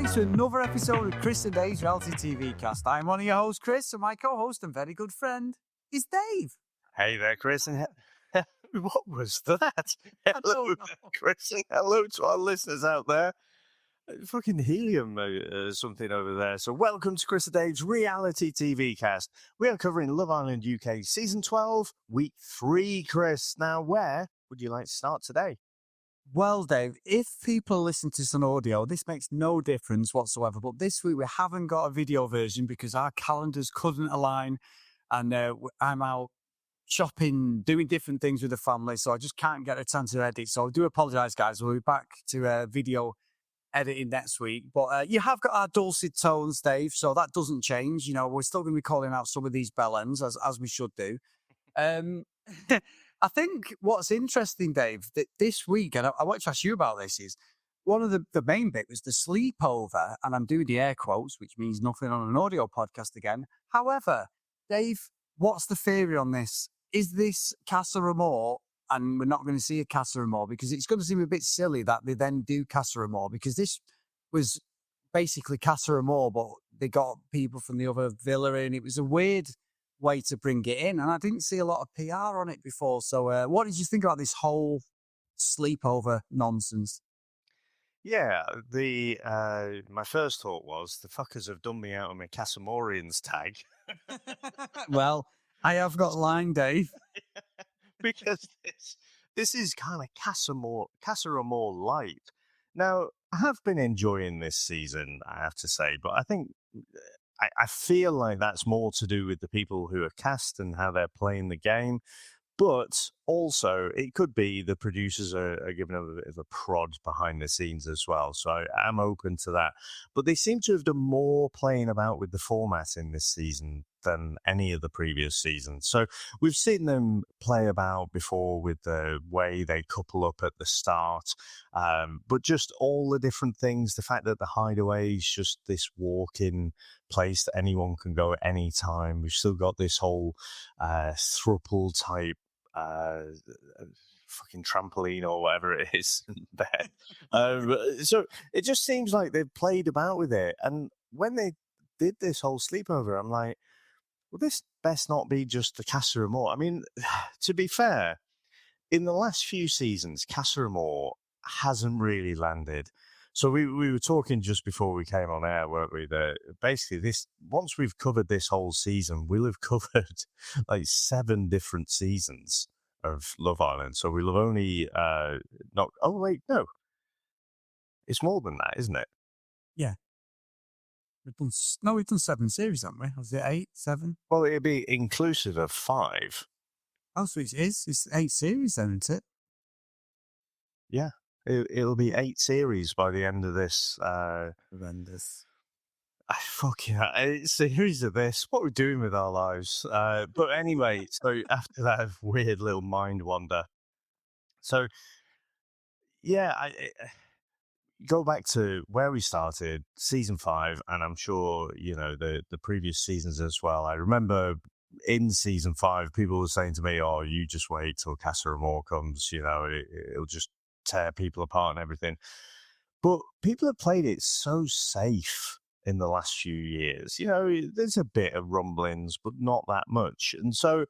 everybody, to another episode of Chris and Dave's Reality TV Cast. I'm one of your hosts, Chris, and my co-host and very good friend is Dave. Hey there, Chris, and what was that? Hello there, Chris, and hello to our listeners out there. Fucking helium something over there. So welcome to Chris and Dave's Reality TV Cast. We are covering Love Island UK Season 12, Week 3, Chris. Now, where would you like to start today? Well, Dave, if people listen to this on audio, this makes no difference whatsoever. But this week we haven't got a video version because our calendars couldn't align, and I'm out shopping, doing different things with the family, so I just can't get a chance to edit. So I do apologise, guys. We'll be back to video editing next week. But you have got our dulcet tones, Dave, so that doesn't change. You know, we're still going to be calling out some of these bell ends, as we should do. I think what's interesting, Dave, that this week, and I want to ask you about this, is one of the main bit was the sleepover, and I'm doing the air quotes, which means nothing on an audio podcast again. However, Dave, what's the theory on this? Is this Casa Amor, and we're not going to see a Casa Amor, because it's going to seem a bit silly that they then do Casa Amor, because this was basically Casa Amor, but they got people from the other villa in. It was a weird way to bring it in, and I didn't see a lot of PR on it before. So what did you think about this whole sleepover nonsense? Yeah, my first thought was the fuckers have done me out of my Casamorians tag. Well, I have got line, Dave. Because this is kind of Casa Amor light. Now, I have been enjoying this season, I have to say, but I think I feel like that's more to do with the people who are cast and how they're playing the game. But also, it could be the producers are giving a bit of a prod behind the scenes as well. So I am open to that. But they seem to have done more playing about with the format in this season than any of the previous seasons. So we've seen them play about before with the way they couple up at the start. But just all the different things, the fact that the hideaway is just this walk-in place that anyone can go at any time. We've still got this whole thruple type fucking trampoline or whatever it is there. So it just seems like they've played about with it. And when they did this whole sleepover, I'm like, well, this best not be just the Casa Amor. I mean, to be fair, in the last few seasons, Casa Amor hasn't really landed. So we were talking just before we came on air, weren't we? That basically once we've covered this whole season, we'll have covered like 7 different seasons of Love Island. So we'll have only no. It's more than that, isn't it? Yeah. We've done 7 series, haven't we? Was it 8, 7? Well, it'd be inclusive of 5. Oh, so it is. It's 8 series then, isn't it? Yeah. It'll be 8 series by the end of this. Horrendous. Fuck yeah, 8 series of this. What we're doing with our lives. But anyway, so after that weird little mind wander. So, yeah, I go back to where we started, season 5, and I'm sure, you know, the previous seasons as well. I remember in season 5, people were saying to me, oh, you just wait till Casa Amor comes, you know, it'll just tear people apart and everything. But people have played it so safe in the last few years. You know, there's a bit of rumblings, but not that much. And so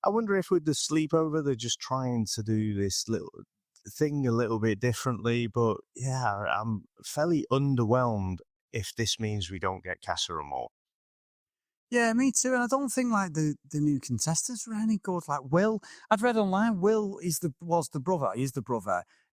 I wonder if with the sleepover, they're just trying to do this little thing a little bit differently. But yeah, I'm fairly underwhelmed if this means we don't get Casa Amor. Yeah, me too. And I don't think like the new contestants were any good. Like Will, I've read online, Will is the brother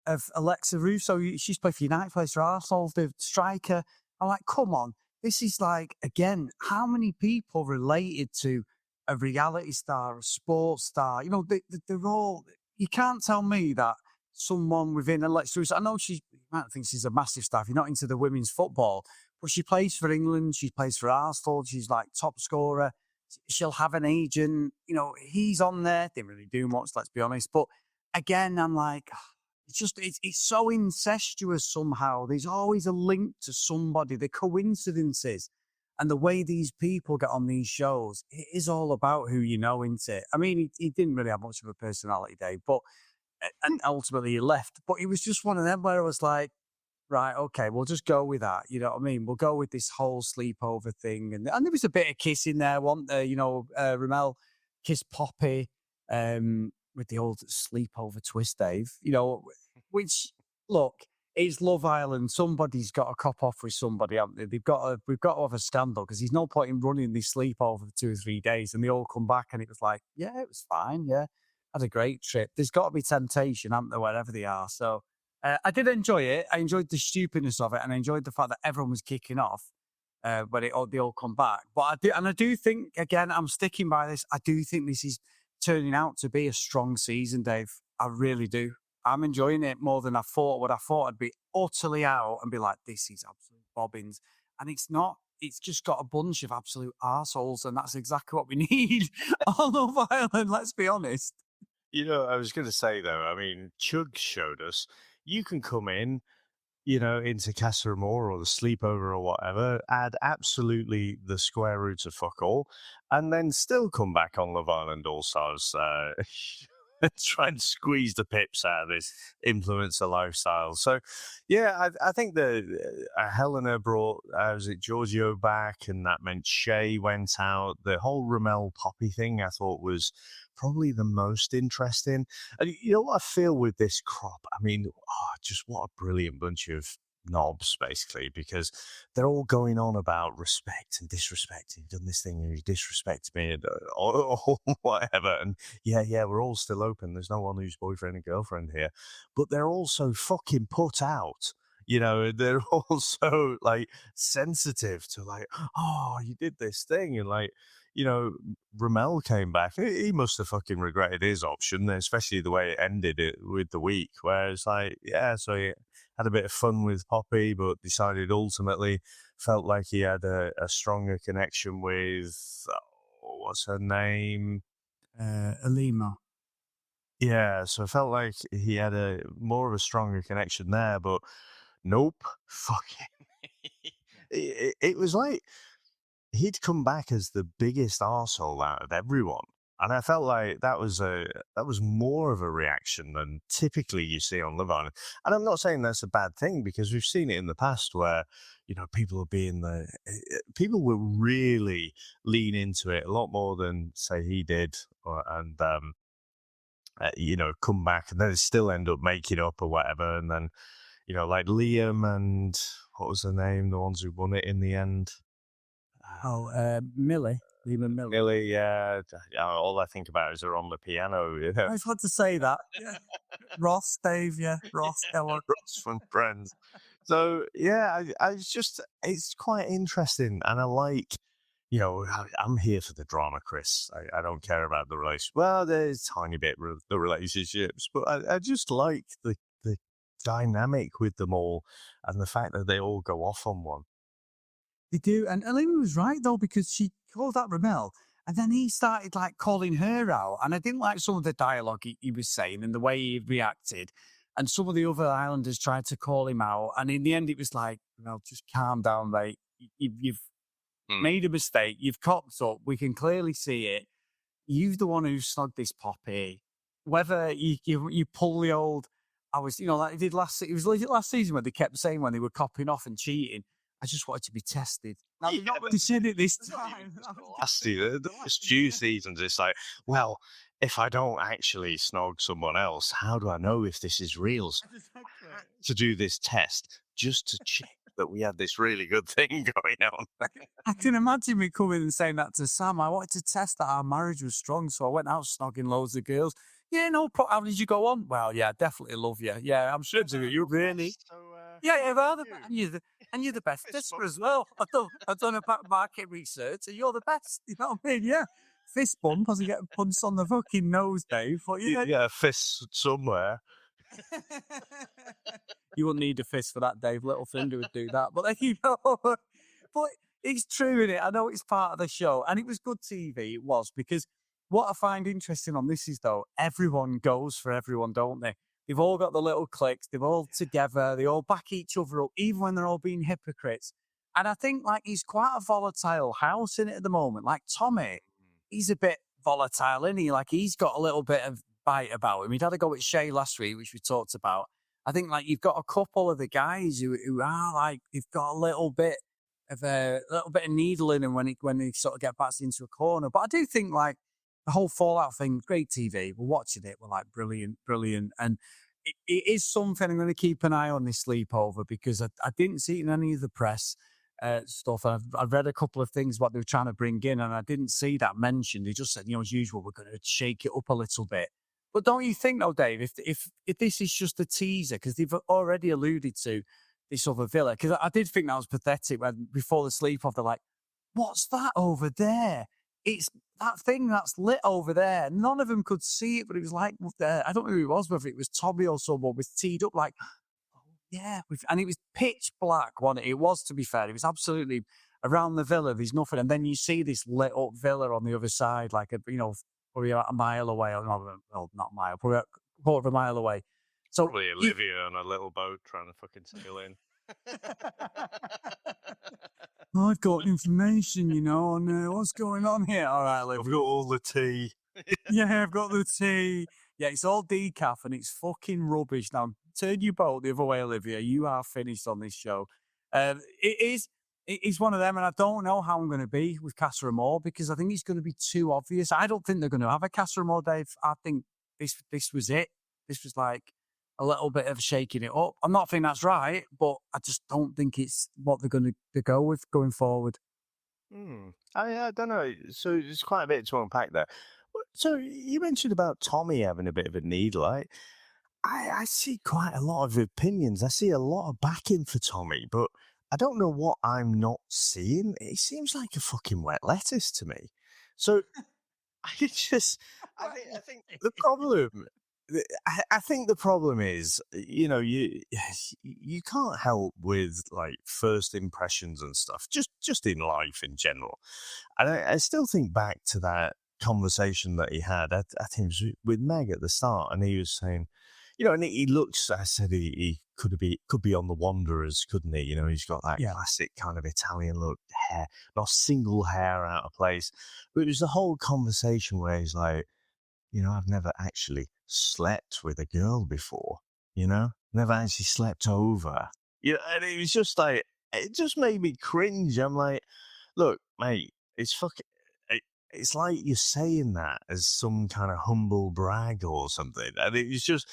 of Alexa Russo. She's played for United, plays for Arsenal, the striker. I'm like, come on. This is like, again, how many people related to a reality star, a sports star? You know, they're all, you can't tell me that someone within Alexa Russo, I know you might think she's a massive star if you're not into the women's football, but she plays for England, she plays for Arsenal, she's like top scorer. She'll have an agent, you know, he's on there, didn't really do much, let's be honest. But again, I'm like, it's so incestuous somehow. There's always a link to somebody, the coincidences. And the way these people get on these shows, it is all about who you know, isn't it? I mean, he didn't really have much of a personality, Dave, but and ultimately he left. But it was just one of them where I was like, Right, okay, we'll just go with that. You know what I mean? We'll go with this whole sleepover thing, and there was a bit of kissing there, wasn't there? You know, Ramel kissed Poppy with the old sleepover twist, Dave. You know, which look, it's Love Island. Somebody's got to cop off with somebody, haven't they? We've got to have a scandal because there's no point in running this sleepover for 2 or 3 days, and they all come back, and it was like, yeah, it was fine, yeah, had a great trip. There's got to be temptation, haven't there, wherever they are. So. I did enjoy it. I enjoyed the stupidness of it, and I enjoyed the fact that everyone was kicking off when they all come back. But I do think again, I'm sticking by this. I do think this is turning out to be a strong season, Dave. I really do. I'm enjoying it more than I thought. What I thought I'd be utterly out and be like, this is absolute bobbins, and it's not. It's just got a bunch of absolute arseholes, and that's exactly what we need on Love Island. Let's be honest. I was going to say though, I mean, Chug showed us you can come in, into Casa Amor or the sleepover or whatever, add absolutely the square root of fuck all, and then still come back on Love Island All Stars, try and squeeze the pips out of this influencer lifestyle. So, yeah, I think the Helena brought, was it Giorgio back, and that meant Shay went out. The whole Ramel Poppy thing I thought was probably the most interesting. And you know what I feel with this crop? I mean, just what a brilliant bunch of knobs, basically, because they're all going on about respect and disrespect. You've done this thing and you disrespect me and or whatever. And yeah, we're all still open. There's no one who's boyfriend and girlfriend here. But they're also fucking put out. They're also like sensitive to like, oh, you did this thing. And like, Ramel came back. He must have fucking regretted his option, especially the way it ended it with the week, where it's like, yeah, so he had a bit of fun with Poppy, but decided ultimately felt like he had a stronger connection with, what's her name? Alima. Yeah, so I felt like he had a more of a stronger connection there, but nope, fucking. It was like he'd come back as the biggest arsehole out of everyone. And I felt like that was more of a reaction than typically you see on Love Island. And I'm not saying that's a bad thing, because we've seen it in the past where, people are being people will really lean into it a lot more than say he did, and come back and then they still end up making up or whatever. And then, like Liam and what was her name? The ones who won it in the end. Millie. Liam and Millie. Millie, yeah. All I think about is her on the piano. I just want to say that. Yeah. Ross, Dave, yeah. Ross, Ella. Ross from Friends. So, yeah, it's quite interesting. And I like, I'm here for the drama, Chris. I don't care about the relationship. Well, there's a tiny bit of the relationships, but I just like the dynamic with them all and the fact that they all go off on one. They do. And Alima was right, though, because she called out Ramel and then he started like calling her out. And I didn't like some of the dialogue he was saying and the way he reacted. And some of the other islanders tried to call him out. And in the end, it was like, well, just calm down, mate. You've made a mistake. You've copped up. We can clearly see it. You're the one who snogged this Poppy. Whether you pull the old, like they did it was last season where they kept saying when they were copping off and cheating, I just wanted to be tested. Now, they've not really said it this time. The last few seasons, it's like, well, if I don't actually snog someone else, how do I know if this is real? So to do this test just to check that we had this really good thing going on. I can imagine me coming and saying that to Sam. I wanted to test that our marriage was strong, so I went out snogging loads of girls. Yeah, no problem. How did you go on? Well, yeah, definitely love you. Yeah, I'm sure you really. So, yeah, and you're the best tester as well. I've done a market research, and you're the best. You know what I mean? Yeah. Fist bump as I get punched on the fucking nose, Dave. But yeah, fist somewhere. You wouldn't need a fist for that, Dave. Littlefinger would do that. But but it's true, isn't it? I know it's part of the show, and it was good TV. It was, because what I find interesting on this is, though, everyone goes for everyone, don't they? They've all got the little cliques. They're all together. They all back each other up, even when they're all being hypocrites. And I think like he's quite a volatile house in it at the moment. Like Tommy, he's a bit volatile, isn't he? Like he's got a little bit of bite about him. He'd had a go at Shay last week, which we talked about. I think like you've got a couple of the guys who are like they've got a little bit of needle in them when they sort of get backed into a corner. But I do think like the whole Fallout thing, great TV. We're watching it. We're like brilliant, brilliant, and it is something I'm going to keep an eye on this sleepover because I didn't see it in any of the press stuff. I've read a couple of things what they were trying to bring in, and I didn't see that mentioned. They just said, as usual, we're going to shake it up a little bit. But don't you think, though, Dave, if this is just a teaser, because they've already alluded to this other villa, because I did think that was pathetic when before the sleepoff, they're like, what's that over there? It's that thing that's lit over there. None of them could see it, but it was like, I don't know who it was, whether it was Tommy or someone was teed up like, oh, yeah. And it was pitch black, wasn't it? It was, to be fair. It was absolutely around the villa. There's nothing. And then you see this lit up villa on the other side, like, probably about a mile away. Or well, not a mile, probably a quarter of a mile away. So Probably Olivia on a little boat trying to fucking sail in. I've got information, on what's going on here. All right, Liv. I've got all the tea. Yeah, I've got the tea. Yeah, it's all decaf and it's fucking rubbish. Now, turn your boat the other way, Olivia. You are finished on this show. It's one of them, and I don't know how I'm going to be with Casa Amor because I think it's going to be too obvious. I don't think they're going to have a Casa Amor, Dave. I think this was it. This was like a little bit of shaking it up. I'm not saying that's right, but I just don't think it's what they're going to go with going forward. I don't know. So there's quite a bit to unpack there. So you mentioned about Tommy having a bit of a needle. I see quite a lot of opinions. I see a lot of backing for Tommy, but I don't know what I'm not seeing. It seems like a fucking wet lettuce to me. So I think the problem. I think the problem is, you can't help with like first impressions and stuff, just in life in general. And I still think back to that conversation that he had. I think it was with Meg at the start, and he was saying, and he looks. I said he could be on the Wanderers, couldn't he? He's got that classic kind of Italian look, hair, not a single hair out of place. But it was the whole conversation where he's like, I've never actually slept with a girl before, never actually slept over. And it was just like, it just made me cringe. I'm like, look, mate, it's like you're saying that as some kind of humble brag or something. And it was just,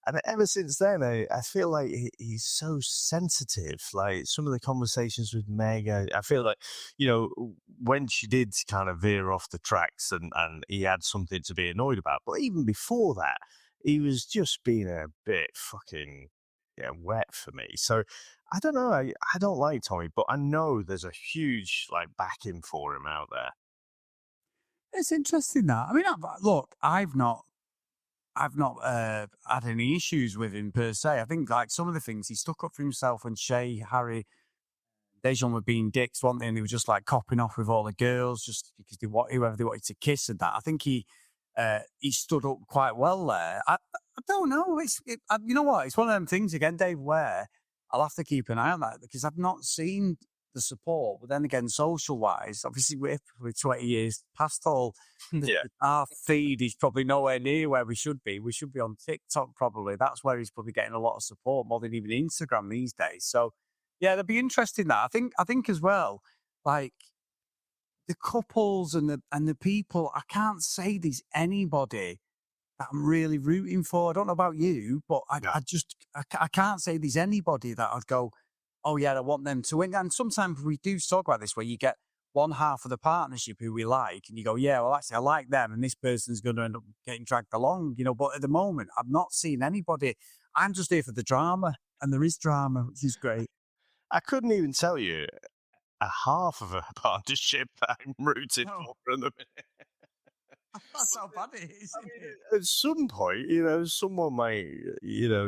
and ever since then, I feel like he's so sensitive. Like some of the conversations with Meg, I feel like, when she did kind of veer off the tracks and he had something to be annoyed about. But even before that, he was just being a bit fucking wet for me. So I don't know. I don't like Tommy, but I know there's a huge like backing for him out there. It's interesting that. I mean, look, I've not had any issues with him per se. I think like some of the things he stuck up for himself when Shay, Harry, Dejan were being dicks, weren't they? And they were just like copping off with all the girls just because whoever they wanted to kiss and that. I think he stood up quite well there. I don't know. You know what? It's one of them things again, Dave, where I'll have to keep an eye on that because I've not seen the support. But then again, social wise, obviously we're 20 years past all. Our feed is probably nowhere near where we should be. We should be on TikTok probably. That's where he's probably getting a lot of support more than even Instagram these days. So yeah, that'd be interesting. That I think as well, like the couples and the people. I can't say there's anybody that I'm really rooting for. I don't know about you, but I can't say there's anybody that I'd go, oh yeah, I want them to win. And sometimes we do talk about this where you get one half of the partnership who we like, and you go, yeah, well, actually, I like them, and this person's going to end up getting dragged along, But at the moment, I'm not seeing anybody. I'm just here for the drama, and there is drama, which is great. I couldn't even tell you a half of a partnership that I'm rooting for at the minute. That's how bad it is. I mean, at some point, someone might,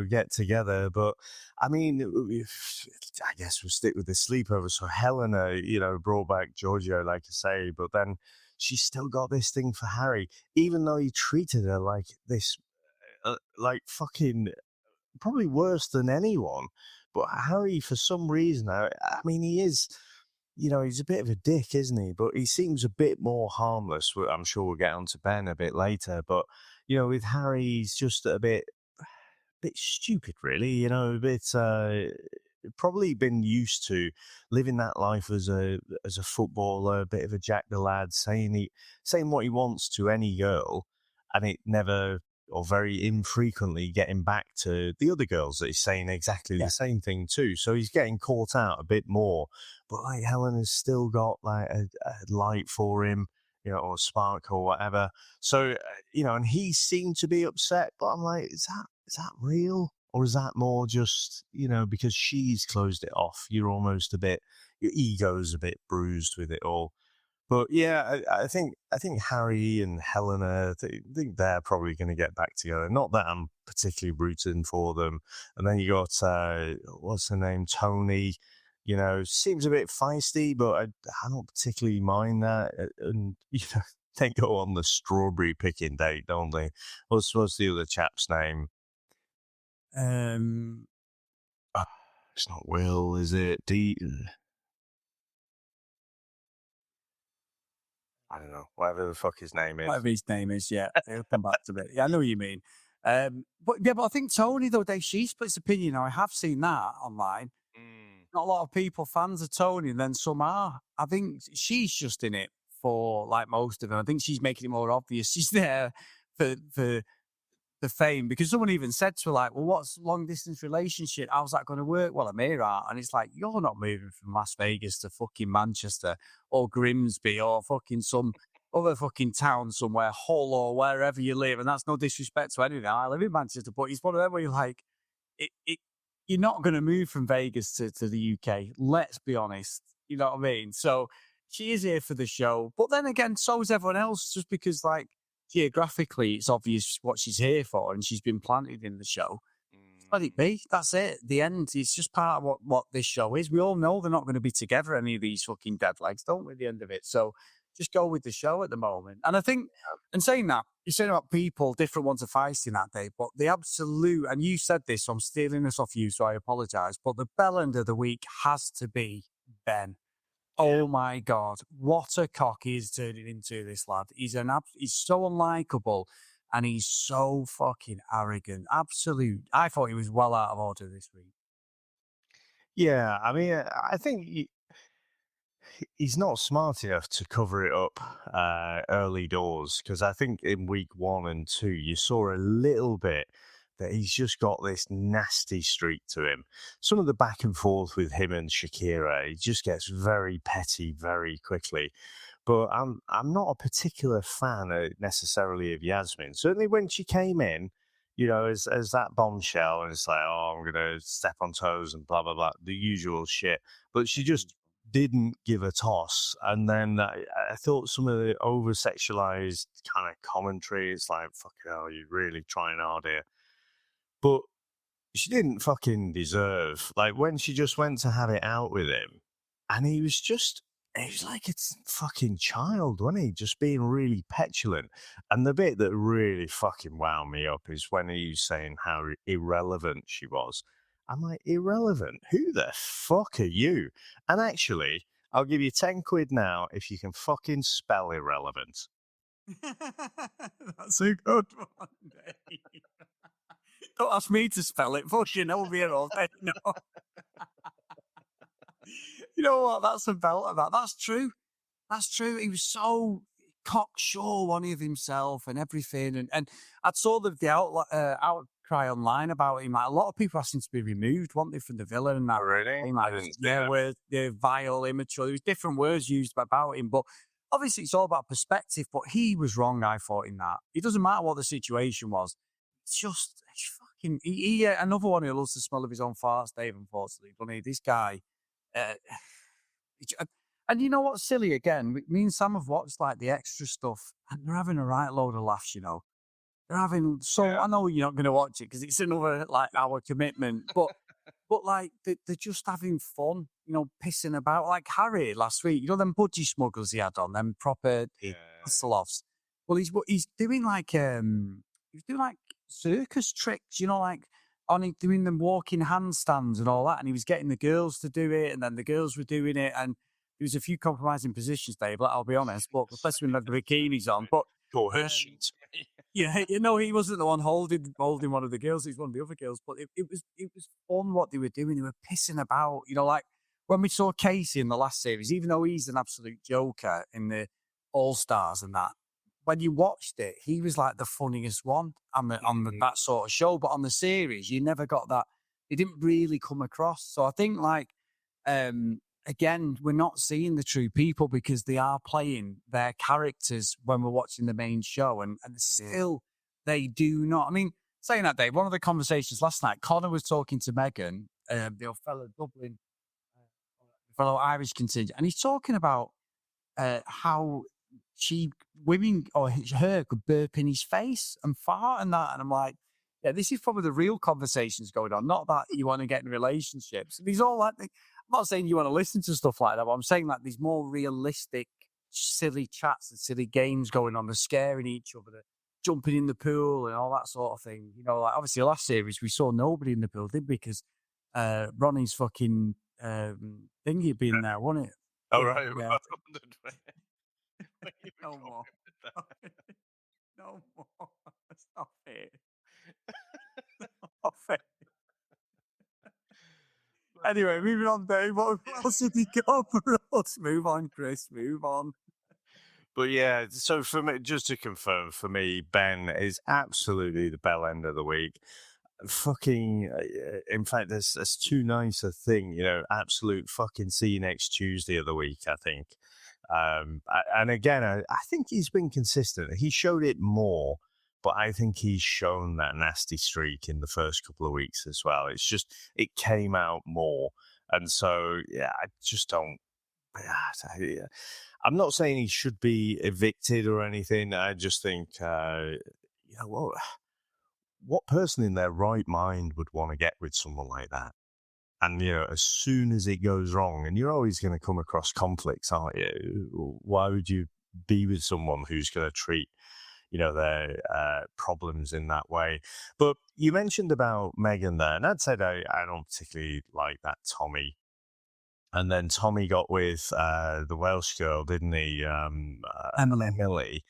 get together. But I mean, I guess we'll stick with the sleepover. So Helena, brought back Giorgio, like I say, but then she's still got this thing for Harry, even though he treated her like this, like fucking probably worse than anyone. But Harry, for some reason, I mean, he is. He's a bit of a dick, isn't he? But he seems a bit more harmless. I'm sure we'll get on to Ben a bit later. But, with Harry, he's just a bit bit stupid, really. A bit probably been used to living that life as a footballer, a bit of a jack the lad, saying what he wants to any girl, and it never or very infrequently getting back to the other girls that he's saying exactly Yeah. the same thing to. So he's getting caught out a bit more. But like Helen has still got like a light for him, or a spark or whatever. So and he seemed to be upset, but I'm like, is that real? Or is that more just, because she's closed it off? Your ego's a bit bruised with it all. But yeah, I think Harry and Helena, think they're probably going to get back together. Not that I'm particularly rooting for them. And then you got what's her name, Tony. Seems a bit feisty, but I don't particularly mind that. And they go on the strawberry picking date, don't they? What's the other chap's name? Um, It's not Will, is it? I don't know. Whatever the fuck his name is. whatever his name is, yeah, he'll come back to it. Yeah, I know what you mean. But I think Tony, though, she splits opinion. Now, I have seen that online. Not a lot of people fans of Tony, and then some are. I think she's just in it for like most of them. I think she's making it more obvious. She's there for the fame, because someone even said to her, like, well, what's long distance relationship? How's that going to work? Well, Amir are. And it's like, you're not moving from Las Vegas to fucking Manchester or Grimsby or fucking some other fucking town somewhere, Hull or wherever you live. And that's no disrespect to anything. I live in Manchester, but it's one of them where you're like, it you're not going to move from Vegas to the UK. Let's be honest. You know what I mean? So she is here for the show. But then again, so is everyone else, just because, like, geographically, it's obvious what she's here for, and she's been planted in the show. Let it be. That's it. The end. It's just part of what this show is. We all know they're not going to be together, any of these fucking dead legs, don't we, at the end of it? So just go with the show at the moment. And I think, and saying that, you're saying about people, different ones are feisty that day, but the absolute, and you said this, so I'm stealing this off you, so I apologise, but the bell end of the week has to be Ben. Oh my God, what a cock he's turning into, this lad. He's so unlikable, and he's so fucking arrogant. Absolute. I thought he was well out of order this week. Yeah, I mean, I think he's not smart enough to cover it up early doors, because I think in week 1 and 2 you saw a little bit that he's just got this nasty streak to him. Some of the back and forth with him and Shakira, he just gets very petty very quickly. But I'm not a particular fan necessarily of Yasmin. Certainly when she came in, as that bombshell, and it's like, oh, I'm gonna step on toes and blah blah blah, the usual shit. But she just didn't give a toss. And then I thought some of the over sexualized kind of commentary, it's like, fucking hell, you're really trying hard here. But she didn't fucking deserve, like, when she just went to have it out with him, and he was like a fucking child, wasn't he? Just being really petulant. And the bit that really fucking wound me up is when he was saying how irrelevant she was. I'm like, irrelevant? Who the fuck are you? And actually, I'll give you 10 quid now if you can fucking spell irrelevant. That's a good one, Dave. Don't ask me to spell it. Fucking over here all day. No. You know what? That's a belt of that. That's true. That's true. He was so cocksure, one of himself and everything. And I saw the outcry online about him. Like, a lot of people asked him to be removed, weren't they, from the villa and that. Really? Like, I didn't see yeah, that. where they're vile, immature. There was different words used about him, but obviously it's all about perspective. But he was wrong, I thought, in that. It doesn't matter what the situation was. It's fucking. Another one who loves the smell of his own farts, Dave. Unfortunately, doesn't he? This guy. Uh, and you know what's silly again? Me and Sam have watched like the extra stuff, and they're having a right load of laughs. They're having I know you're not going to watch it because it's another like hour commitment, but like they're just having fun, pissing about. Like Harry last week, them budgie smugglers he had on, them proper Hasselhoffs. Well, he's doing like circus tricks, like doing them walking handstands and all that, and he was getting the girls to do it, and then the girls were doing it, and there was a few compromising positions, Dave. I'll be honest, but especially when they had the bikinis on. But Coercion. Yeah, you know, he wasn't the one holding one of the girls. It was one of the other girls. But it was fun what they were doing. They were pissing about. You know, like when we saw Casey in the last series, even though he's an absolute joker in the All Stars and that, when you watched it, he was like the funniest one on that sort of show. But on the series, you never got that. It didn't really come across. So I think like again, we're not seeing the true people because they are playing their characters when we're watching the main show, and still they do not. I mean, saying that, Dave, one of the conversations last night, Connor was talking to Megan, the fellow Dublin, fellow Irish contingent, and he's talking about how women or her could burp in his face and fart and that, and I'm like, yeah, this is probably the real conversations going on, not that you want to get in relationships. And he's all like, I'm not saying you want to listen to stuff like that, but I'm saying that there's more realistic, silly chats and silly games going on. They're scaring each other, they're jumping in the pool and all that sort of thing. You know, like obviously last series we saw nobody in the pool, did we? Because Ronnie's fucking thingy being there, wasn't it? Oh, Yeah, right. yeah. I wondered where you were No going more. with that. No more. Stop it. Stop it. Anyway, moving on, Dave. What else did you got for us? Move on, Chris. Move on. But yeah, so for me, just to confirm, for me, Ben is absolutely the bell end of the week. Fucking, in fact, there's too nice a thing, you know, absolute fucking see you next Tuesday of the week, I think. And again, I think he's been consistent. He showed it more, but I think he's shown that nasty streak in the first couple of weeks as well. It's just, it came out more. And so, yeah, I just don't. Yeah, I'm not saying he should be evicted or anything. I just think, you know, what person in their right mind would want to get with someone like that? And, you know, as soon as it goes wrong, and you're always going to come across conflicts, aren't you? Why would you be with someone who's going to treat, you know, their problems in that way? But you mentioned about Megan there, and I'd said I don't particularly like that Tommy. And then Tommy got with the Welsh girl, didn't he? Emily.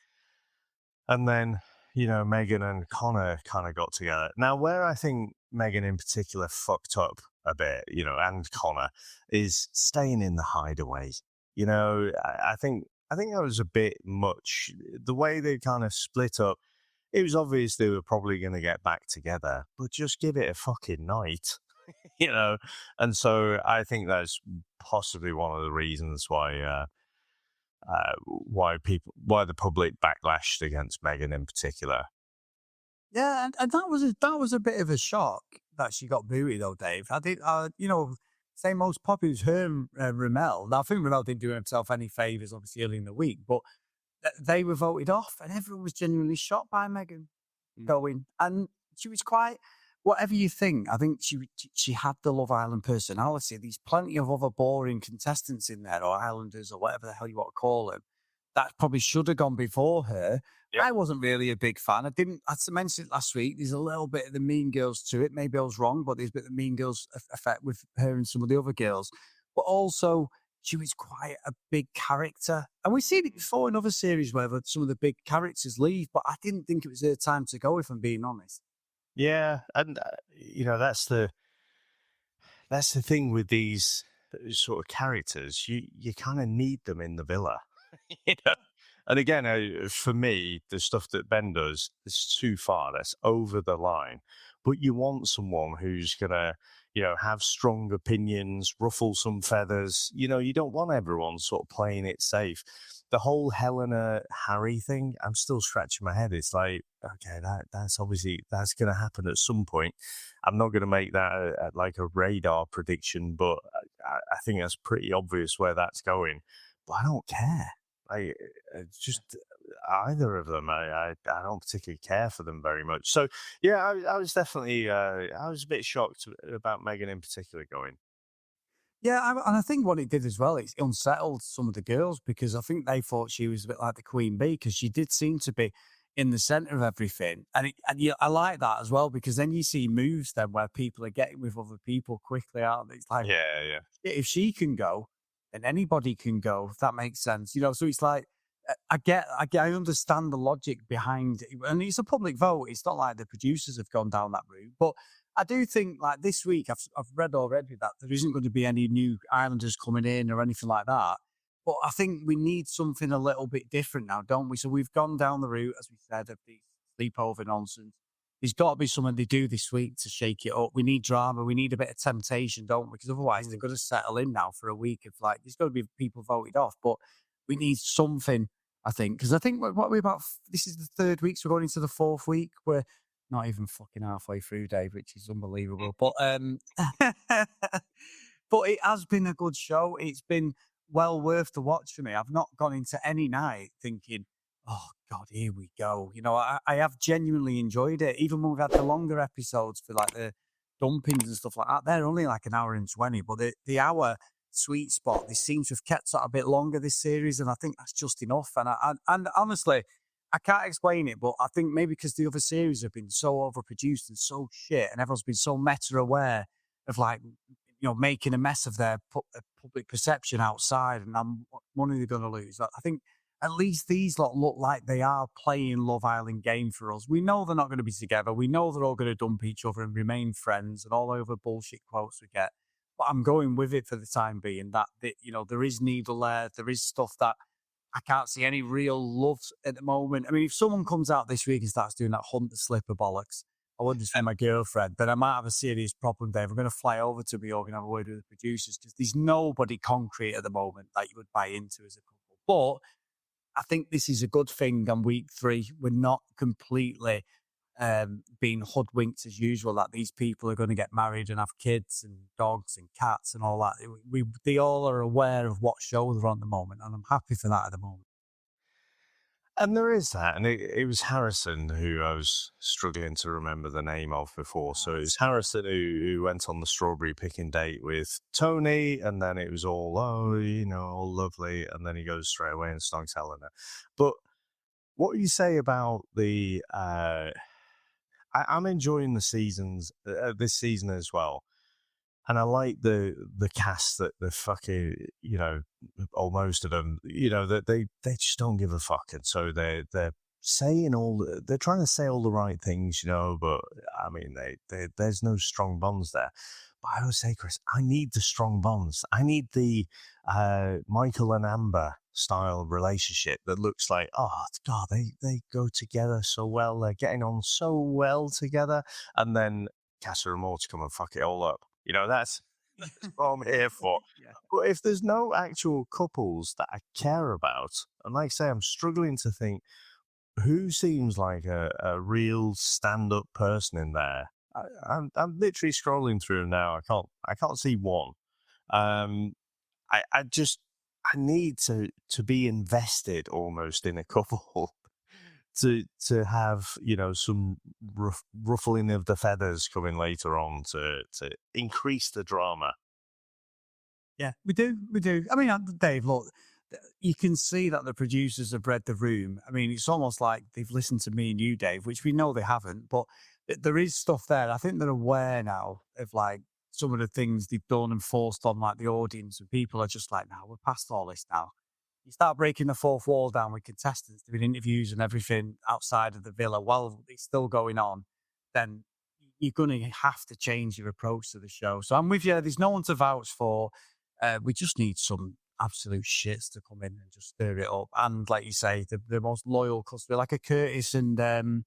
And then, you know, Megan and Connor kind of got together. Now, where I think Megan in particular fucked up a bit, you know, and Connor, is staying in the hideaway. You know, I think that was a bit much. The way they kind of split up, it was obvious they were probably going to get back together, but just give it a fucking night, you know. And so I think that's possibly one of the reasons why the public backlashed against Megan in particular. Yeah, and that was a bit of a shock that she got booted though, Dave. I did, you know, same most popular was her and Ramel. Now I think Ramel didn't do himself any favors, obviously early in the week, but they were voted off, and everyone was genuinely shocked by Megan going. And she was quite, whatever you think, I think she had the Love Island personality. There's plenty of other boring contestants in there, or Islanders, or whatever the hell you want to call them, that probably should have gone before her. Yep. I wasn't really a big fan. I mentioned it last week, there's a little bit of the Mean Girls to it. Maybe I was wrong, but there's a bit of the Mean Girls effect with her and some of the other girls. But also, she was quite a big character. And we've seen it before in other series where some of the big characters leave, but I didn't think it was her time to go, if I'm being honest. Yeah, and you know, that's the thing with these sort of characters. You kind of need them in the villa, you know. And again, for me, the stuff that Ben does is too far. That's over the line. But you want someone who's gonna, you know, have strong opinions, ruffle some feathers. You know, you don't want everyone sort of playing it safe. The whole Helena Harry thing, I'm still scratching my head. It's like, okay, that's obviously that's gonna happen at some point. I'm not gonna make that like a radar prediction, but I think that's pretty obvious where that's going. But I don't care. It's just either of them. I don't particularly care for them very much. So yeah, I was definitely I was a bit shocked about Megan in particular going. Yeah, and I think what it did as well, it unsettled some of the girls because I think they thought she was a bit like the queen bee because she did seem to be in the center of everything, and yeah, I like that as well because then you see moves then where people are getting with other people quickly, aren't they? It's like, Yeah. if she can go, then anybody can go. If that makes sense, you know. So it's like I understand the logic behind it, and it's a public vote. It's not like the producers have gone down that route, but I do think like this week I've read already that there isn't going to be any new islanders coming in or anything like that. But I think we need something a little bit different now, don't we? So we've gone down the route, as we said, of the sleepover nonsense. There's got to be something they do this week to shake it up. We need drama. We need a bit of temptation, don't we? Because otherwise they're going to settle in now for a week of like, there's got to be people voted off. But we need something, I think. Because I think what are we about? This is the third week. So we're going into the fourth week. We're not even fucking halfway through, Dave, which is unbelievable. But but it has been a good show. It's been well worth the watch for me. I've not gone into any night thinking, oh God, here we go. You know, I have genuinely enjoyed it. Even when we've had the longer episodes for like the dumpings and stuff like that, they're only like an hour and 20, but the hour sweet spot, they seem to have kept that a bit longer this series, and I think that's just enough. And honestly, I can't explain it, but I think maybe because the other series have been so overproduced and so shit, and everyone's been so meta aware of like, you know, making a mess of their public perception outside, and what money they're going to lose. I think at least these lot look like they are playing Love Island game for us. We know they're not going to be together. We know they're all going to dump each other and remain friends and all over bullshit quotes we get. But I'm going with it for the time being that, you know, there is needle there. There is stuff that I can't see any real love at the moment. I mean, if someone comes out this week and starts doing that hunt the slipper bollocks, I want this for my girlfriend, then I might have a serious problem, Dave. I'm going to fly over to New York and have a word with the producers because there's nobody concrete at the moment that you would buy into as a couple. But I think this is a good thing on week 3. We're not completely being hoodwinked as usual that these people are going to get married and have kids and dogs and cats and all that. They all are aware of what show they're on at the moment, and I'm happy for that at the moment. And there is that, and it was Harrison who I was struggling to remember the name of before. So it was Harrison who went on the strawberry picking date with Tony, and then it was all, oh, you know, all lovely, and then he goes straight away and snogs Helena. But what do you say about the? I'm enjoying the seasons this season as well. And I like the cast that the fucking, you know, or most of them, you know, that they just don't give a fuck, and so they're saying they're trying to say all the right things, you know, but I mean there's no strong bonds there. But I always say, Chris, I need the strong bonds. I need the Michael and Amber style relationship that looks like, oh God, they go together so well, they're getting on so well together, and then Casa Amor to come and fuck it all up. You know, that's what I'm here for. Yeah. But if there's no actual couples that I care about, and like I say, I'm struggling to think who seems like a real stand-up person in there. I'm literally scrolling through them now. I can't see one. I just I need to be invested almost in a couple. To have, you know, some ruffling of the feathers coming later on to increase the drama. Yeah, we do. I mean, Dave, look, you can see that the producers have read the room. I mean, it's almost like they've listened to me and you, Dave, which we know they haven't, but there is stuff there. I think they're aware now of like some of the things they've done and forced on like the audience, and people are just like, now we're past all this now. You start breaking the fourth wall down with contestants doing interviews and everything outside of the villa while it's still going on, then you're going to have to change your approach to the show. So I'm with you. There's no one to vouch for. We just need some absolute shits to come in and just stir it up. And like you say, the most loyal customer, like a Curtis and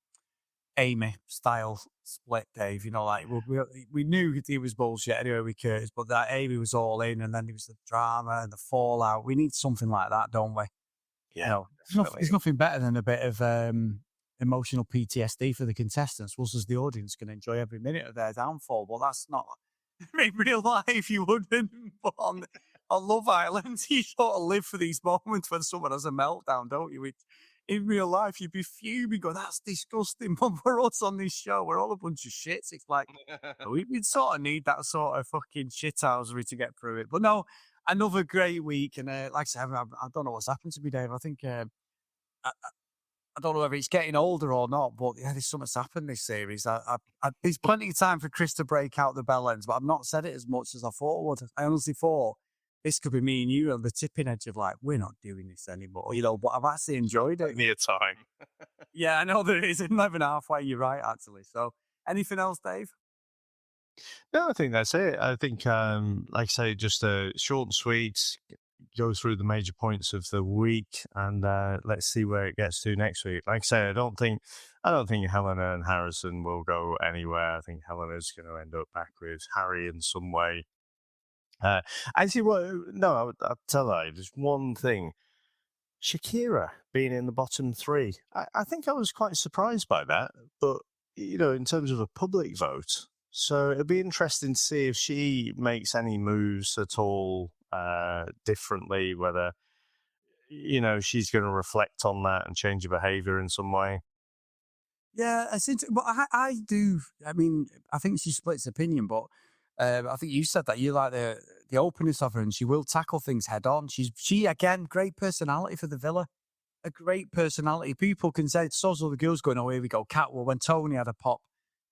Amy style split, Dave. You know, like we knew he was bullshit anyway with Curtis, but that Amy was all in, and then there was the drama and the fallout. We need something like that, don't we? Yeah, You know, there's nothing better than a bit of emotional PTSD for the contestants. Us as the audience can enjoy every minute of their downfall, but that's not. In real life, you wouldn't. But on Love Island, you sort of live for these moments when someone has a meltdown, don't you? In real life, you'd be fuming, go, that's disgusting. But for us on this show, we're all a bunch of shits. It's like, we sort of need that sort of fucking shithousery to get through it. But no, another great week. And like I said, I don't know what's happened to me, Dave. I think, I don't know whether it's getting older or not, but yeah, there's something's happened this series. There's plenty of time for Chris to break out the bell ends, but I've not said it as much as I thought I would. I honestly thought this could be me and you on the tipping edge of like, we're not doing this anymore, you know, but I've actually enjoyed it. Near time. Yeah, I know there is. It's not even halfway. You're right, actually. So, anything else, Dave? No, I think that's it. I think, like I say, just short and sweet, go through the major points of the week, and let's see where it gets to next week. Like I say, I don't think Helena and Harrison will go anywhere. I think Helena's going to end up back with Harry in some way. Actually, I'll tell her there's one thing. Shakira being in the bottom three. I think I was quite surprised by that, but in terms of a public vote. So it'll be interesting to see if she makes any moves at all differently, whether she's going to reflect on that and change her behavior in some way. Yeah, but I do. I mean, I think she splits opinion, but I think you said that you like the openness of her, and she will tackle things head on. She again, great personality for the Villa. A great personality. People can say, so's all the girls going, oh, here we go, Catwalk. When Tony had a pop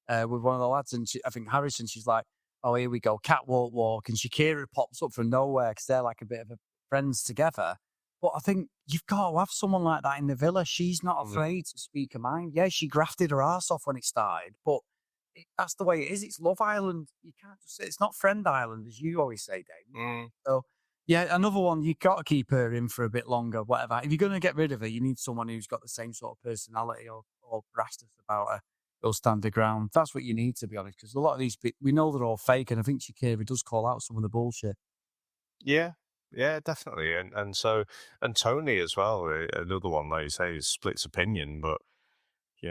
with one of the lads, and I think Harrison, she's like, oh, here we go, Catwalk walk. And Shakira pops up from nowhere because they're like a bit of friends together. But I think you've got to have someone like that in the Villa. She's not afraid to speak her mind. Yeah, she grafted her ass off when it started, but that's the way it is. It's Love Island. You can't just say it's not Friend Island, as you always say, Dave. So, yeah, another one, you've got to keep her in for a bit longer, whatever. If you're going to get rid of her, you need someone who's got the same sort of personality or brassness about her. They'll stand their ground. That's what you need, to be honest, because a lot of these people, we know they're all fake, and I think Shakira does call out some of the bullshit. Yeah, definitely. And Tony as well, another one, like you say, splits opinion, but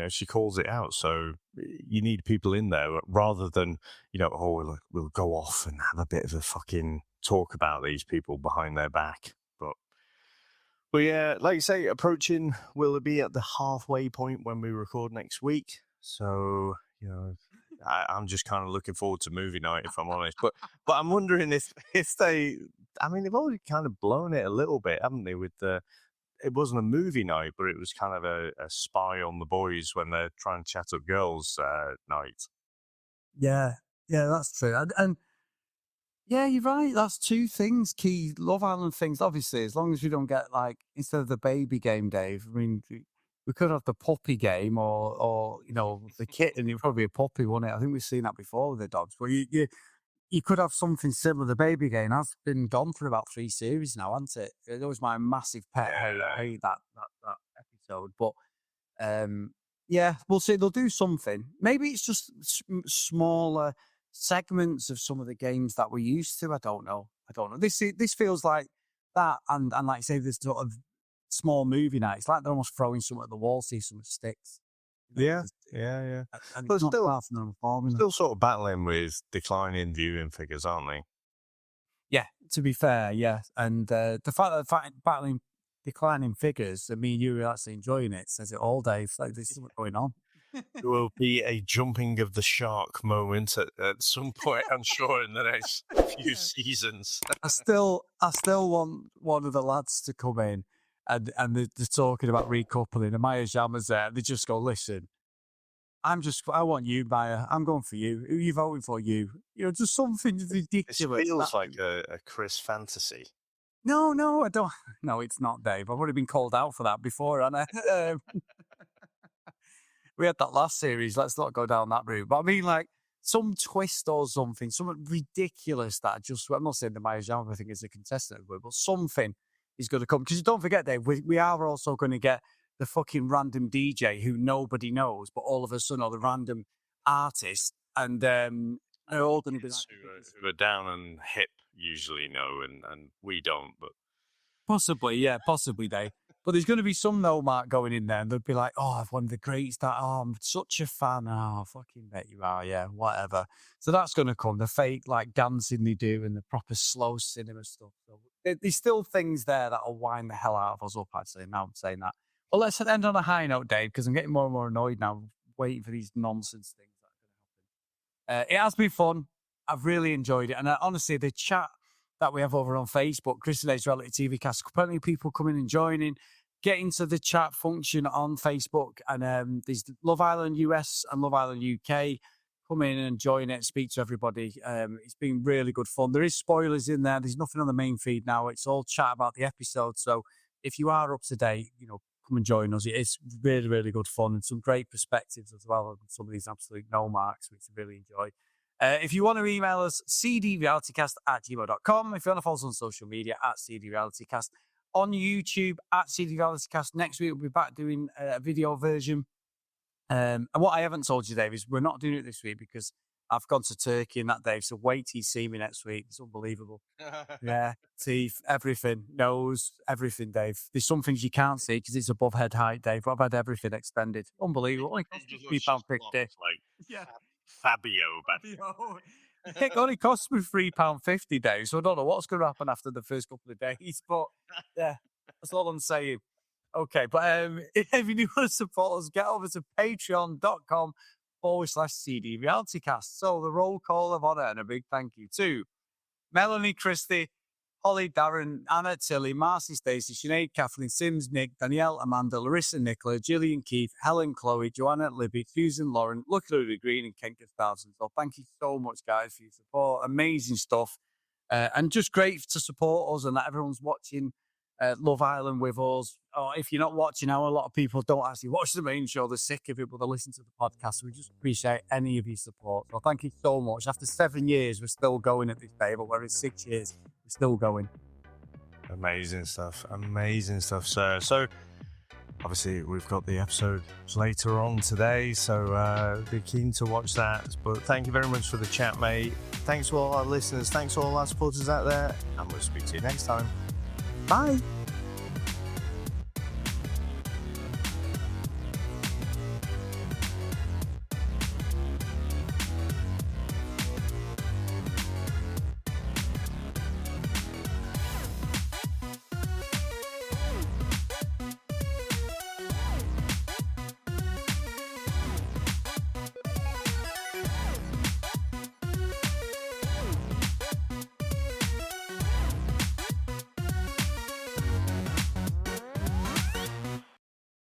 she calls it out. So you need people in there rather than, we'll go off and have a bit of a fucking talk about these people behind their back. But yeah, like you say, approaching, will it be at the halfway point when we record next week? So, I'm just kind of looking forward to movie night, if I'm honest. But I'm wondering if they've already kind of blown it a little bit, haven't they, with it wasn't a movie night, but it was kind of a spy on the boys when they're trying to chat up girls night. Yeah, that's true. And yeah, you're right. That's two things, key Love Island things. Obviously, as long as we don't get instead of the baby game, Dave. I mean, we could have the puppy game, or the kitten. It'd probably be a puppy, wouldn't it? I think we've seen that before with the dogs. But you could have something similar. The baby game has been gone for about 3 series now, hasn't it? It was my massive pet hate. I hate that episode. But yeah, we'll see. They'll do something. Maybe it's just smaller segments of some of the games that we're used to. I don't know. This feels like that, and like I say, this sort of small movie night. It's like they're almost throwing something at the wall, see some sticks. Yeah. And But it's not far from them formula. Still sort of battling with declining viewing figures, aren't they? Yeah, to be fair, yeah. And the fact that they're battling declining figures, I mean, you're actually enjoying it, says it all, Dave. Like, there's something going on. There will be a jumping of the shark moment at some point, I'm sure, in the next few seasons. I still want one of the lads to come in and they're talking about recoupling, and Maya Jama's there. They just go, listen, I want you, Maya. I'm going for you. Who are you voting for? You. Just something ridiculous. It feels like a Chris fantasy. No, I don't. No, it's not, Dave. I've already been called out for that before, and we had that last series. Let's not go down that route. But I mean, like, some twist or something ridiculous that I'm not saying the Maya Jama thing is a contestant, but something is going to come. Because don't forget, Dave, we are also going to get the fucking random DJ who nobody knows, but all of a sudden, or the random artist, and they're all going to be like, who are down and hip usually know, and we don't. But possibly, Dave. But there's going to be some though, Mark, going in there, and they'll be like, "Oh, I've one of the greats. I'm such a fan. Oh, fucking bet you are. Yeah, whatever." So that's going to come. The fake dancing they do, and the proper slow cinema stuff. So there's still things there that'll wind the hell out of us up. Actually, now I'm saying that. Well, let's end on a high note, Dave, because I'm getting more and more annoyed now, waiting for these nonsense things that are going to happen. It has been fun. I've really enjoyed it, and honestly, the chat that we have over on Facebook, Chris and A's Reality TV Cast, plenty of people coming and joining. Get into the chat function on Facebook, and there's Love Island US and Love Island UK. come in and join it, speak to everybody. It's been really good fun. There is spoilers in there. There's nothing on the main feed now. It's all chat about the episode. So if you are up to date, come and join us. It is really, really good fun and some great perspectives as well on some of these absolute no marks, which I really enjoy. If you want to email us, cdrealitycast@gmail.com. If you want to follow us on social media, @CDRealityCast. On YouTube, @CDRealityCast. Next week, we'll be back doing a video version. And what I haven't told you, Dave, is we're not doing it this week because I've gone to Turkey and that, Dave. So wait till you see me next week. It's unbelievable. Yeah, teeth, everything, nose, everything, Dave. There's some things you can't see because it's above head height, Dave. But I've had everything extended. Unbelievable. Only cost me £3.50. Like Yeah. Fabio, but It only cost me £3.50, Dave. So I don't know what's going to happen after the first couple of days. But yeah, that's all I'm saying. Okay, but if you do want to support us, get over to patreon.com/CDRealityCast. So the roll call of honour and a big thank you to Melanie Christie, Holly, Darren, Anna, Tilly, Marcy, Stacey, Sinead, Kathleen, Sims, Nick, Danielle, Amanda, Larissa, Nicola, Gillian, Keith, Helen, Chloe, Joanna, Libby, Susan, Lauren, Lucky Ludwig Green, and Ken Thousand. So thank you so much, guys, for your support. Amazing stuff. And just great to support us and that everyone's watching Love Island with us. Or if you're not watching now, a lot of people don't actually watch the main show. They're sick of it, but they listen to the podcast. So we just appreciate any of your support. So thank you so much. After 7 years, we're still going at this day, but we're in 6 years, we're still going. Amazing stuff, sir. So obviously we've got the episode later on today, so be keen to watch that. But thank you very much for the chat, mate. Thanks to all our listeners, thanks to all our supporters out there, and we'll speak to you next time. Bye.